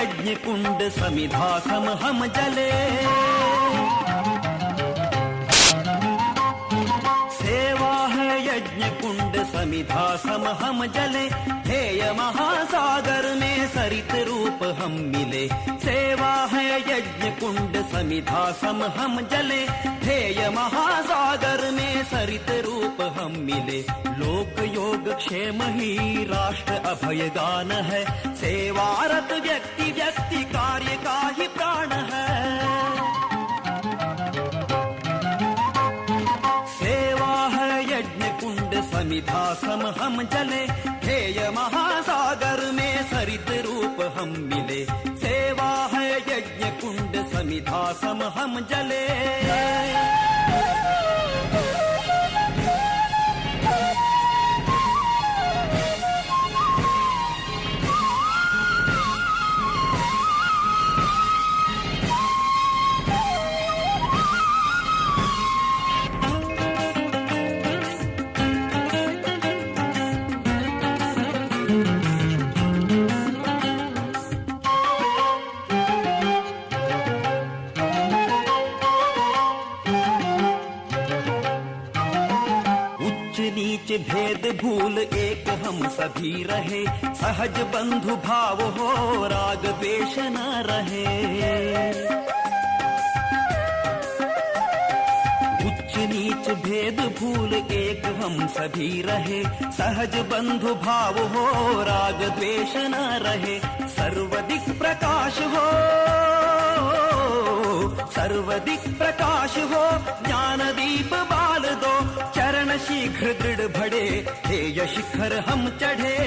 यज्ञ कुंड समिधा सम हम जले, सेवा है यज्ञ कुंड समिधा सम हम जले, हेय महासागर में सरित रूप हम मिले। सेवा है यज्ञ कुंड समिधा सम हम जले, हेय महासागर में सरित रूप हम मिले। लोक योग क्षेम ही राष्ट्र अभय गान है, सेवारत व्यक्ति व्यक्ति कार्य का ही प्राण है। सेवा है यज्ञ कुंड समिधा सम हम जले, हेय महासागर में सरित रूप हम मिले। सेवा है यज्ञ कुंड समिधा सम हम जले। नीच भेद भूल एक हम सभी रहे, सहज बंधु भाव हो राग द्वेष न रहे। उच्च नीच भेद भूल एक हम सभी रहे, सहज बंधु भाव हो राग द्वेष न रहे। सर्वदिक प्रकाश हो, सर्वदिक प्रकाश हो, ज्ञान दीप बाल दो, चरण शीघ्र दृढ़ बढ़े, हेय शिखर हम चढ़े।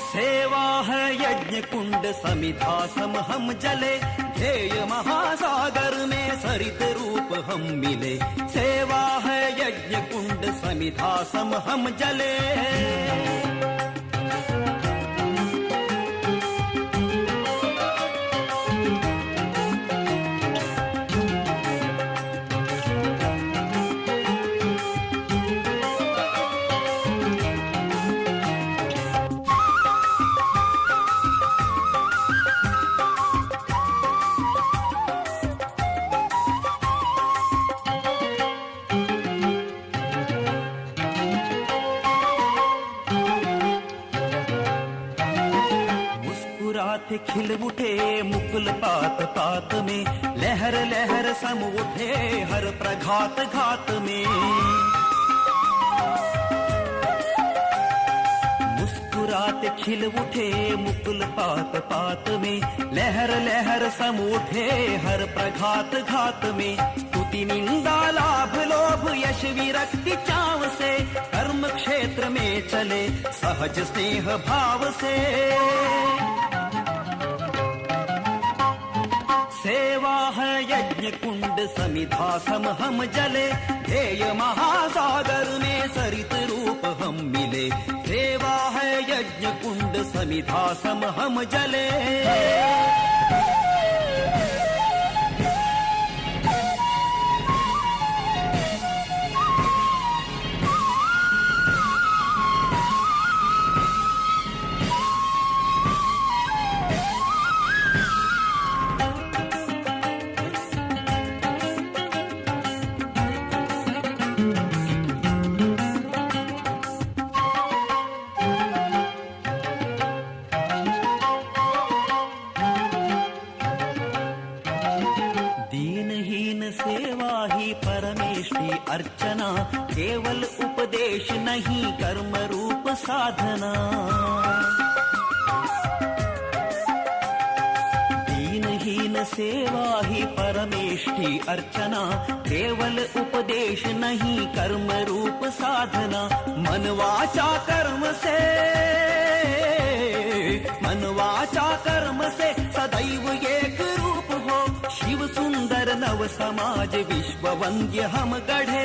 सेवा है यज्ञ कुंड समिधा सम हम जले, ध्येय महासागर में सरित रूप हम मिले। सेवा है यज्ञ कुंड समिधा सम हम जले। खिल उठे मुकुल पात पात में, लहर लहर सम उठे हर प्रघात घात में। मुस्कुराते खिल उठे मुकुल पात पात में, लहर लहर सम उठे हर प्रघात घात में। स्तुति निंदा लाभ लोभ यश विरक्ति चाव से, कर्म क्षेत्र में चले सहज स्नेह भाव से। सेवा है यज्ञ कुंड समिधा सम हम जले, ध्येय महासागर में सरित रूप हम मिले। सेवा है यज्ञ कुंड समिधा सम हम जले। अर्चना केवल उपदेश नहीं कर्म रूप साधना। दीनहीन सेवा ही परमेष्टि अर्चना, केवल उपदेश नहीं कर्म रूप साधना। मन वाचा कर्म से, मन वाचा कर्म से सदैव एक रूप हो। शिव सुंदर नव समाज विश्व वंद्य हम गढ़े।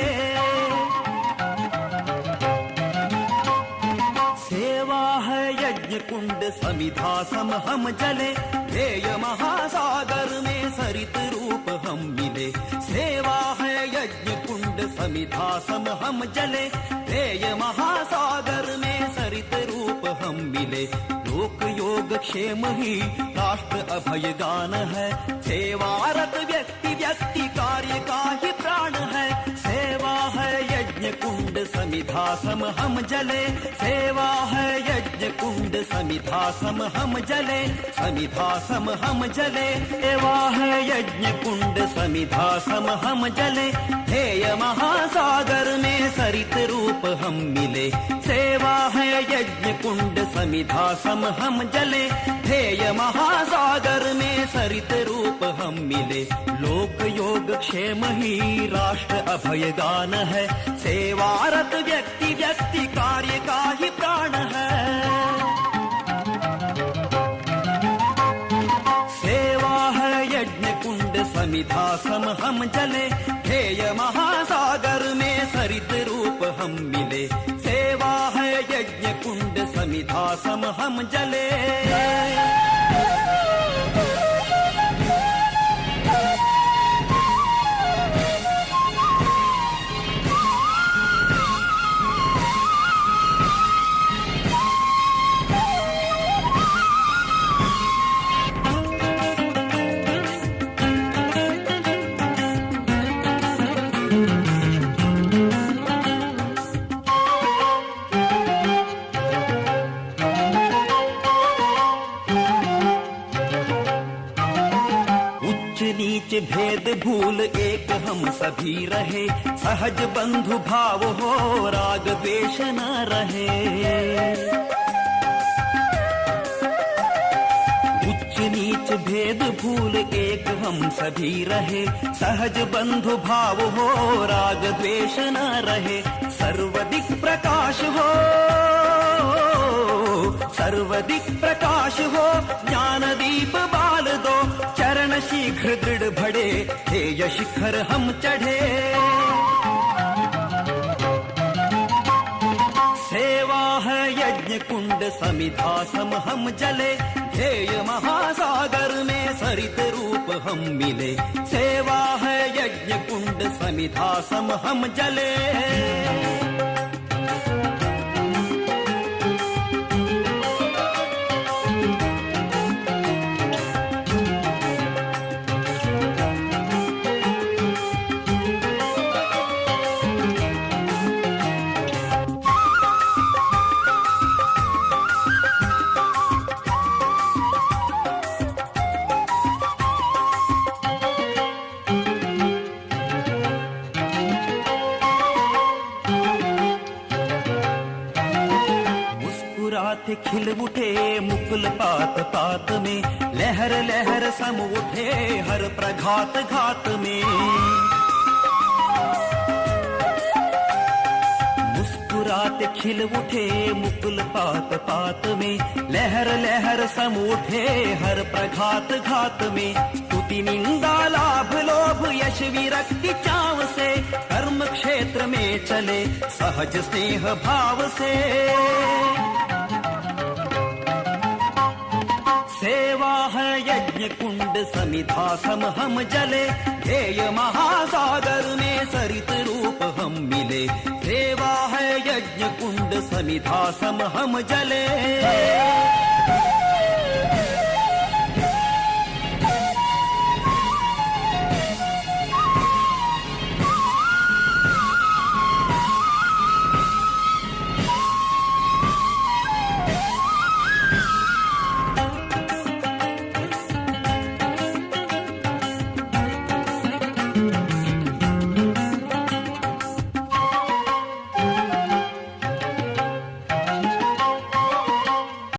सेवा है यज्ञ कुंड समिधा सम हम जले, ध्येय महासागर में सरित रूप हम मिले। सेवा है यज्ञ कुंड समिधा सम हम जले, ध्येय महासागर में सरित रूप हम मिले। लोक योग क्षेम ही राष्ट्र अभय गान है, सेवारत व्यक्ति व्यक्ति कार्य का ही प्राण है। सेवा है यज्ञ कुंड समिधा सम हम जले, सेवा है यज्ञ कुंड समिधा सम हम जले, समिधा सम हम जले। सेवा है यज्ञ कुंड समिधा सम हम जले, ध्येय महासागर में सरित रूप हम मिले। सेवा है यज्ञ कुंड समिधा सम हम जले, ध्येय महासागर में सरित रूप हम मिले। लोक योग क्षेम ही राष्ट्र अभय गान है, सेवारत व्यक्ति व्यक्ति कार्य का ही प्राण है। सेवा है यज्ञ कुंड समिधा सम हम जले, ध्येय महासागर में सरित रूप हम मिले। सेवा है यज्ञ कुंड समिधा सम हम जले। नीच भेद भूल एक हम सभी रहे, सहज बंधु भाव हो राग द्वेष न रहे। उच्च नीच भेद भूल एक हम सभी रहे, सहज बंधु भाव हो राग द्वेष न रहे। सर्वदिक प्रकाश हो, सर्वदिक प्रकाश हो, ज्ञान दीप बाल दो, चरण शीघ्र दृढ़ बढ़े, ध्येय शिखर हम चढ़े। सेवा है यज्ञ कुंड समिधा सम हम जले, ध्येय महासागर में सरित रूप हम मिले। सेवा है यज्ञ कुंड समिधा सम हम जले। खिल उठे मुकुल पात पात में, लहर लहर सम उठे हर प्रघात घात में। मुस्कुराते खिल उठे मुकुल पात पात में, लहर लहर सम उठे हर प्रघात घात में। स्तुति निंदा लाभ लोभ यश विरक्ति चाव से, कर्म क्षेत्र में चले सहज स्नेह भाव से। सेवा है यज्ञ कुंड समिधा सम हम जले, ध्येय महासागर में सरित रूप हम मिले। सेवा है यज्ञ कुंड समिधा सम हम जले।